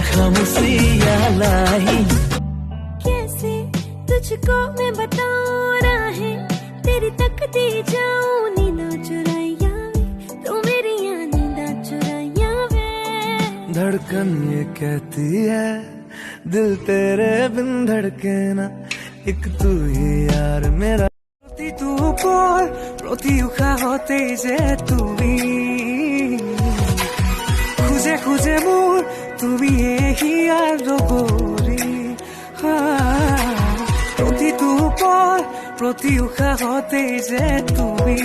खामोशियाँ लाई। कैसे तुझको मैं बताऊं राहें तेरी तकती जाऊं नींदा चुराया वे तू मेरी नींदा चुराया वे। धड़कन ये कहती है दिल तेरे बिन धड़के ना, एक तू ही यार मेरा। प्रति तू पर प्रति उखाहते जे তুমি খুঁজে খুঁজে মোৰ তুমি হিয়াৰ ৰবৰি। প্ৰতিটো পৰ প্ৰতি উশাহতে যে তুমি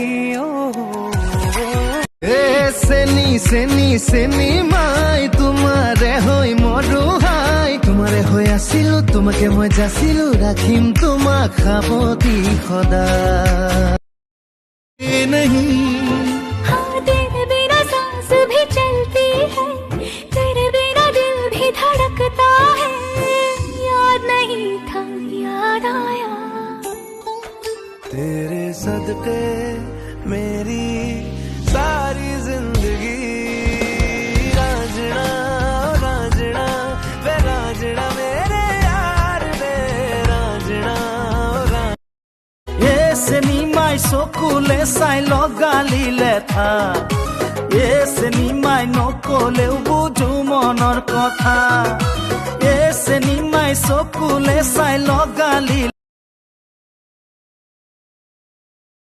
চেনি চেনি চেনি মাই তোমাৰে হৈ মৰো হাই। তোমাৰে হৈ আছিলো তোমাকে মই যাচিলো ৰাখিম তোমাক সাৱতি সদায় नहीं। हाँ तेरे बिना सांस भी चलती है, तेरे बिना दिल भी धड़कता है। याद नहीं था याद आया तेरे सदके मेरी सारी जिंदगी। रांझना रांझना वे रांझना मेरे यार वे रांझना। চেনিমাই চকুলে চাই লগালিলে থা, চেনিমাই নকলেও বুঝো মনৰ কথা। চেনিমাই চকুলে চাই লগালিলে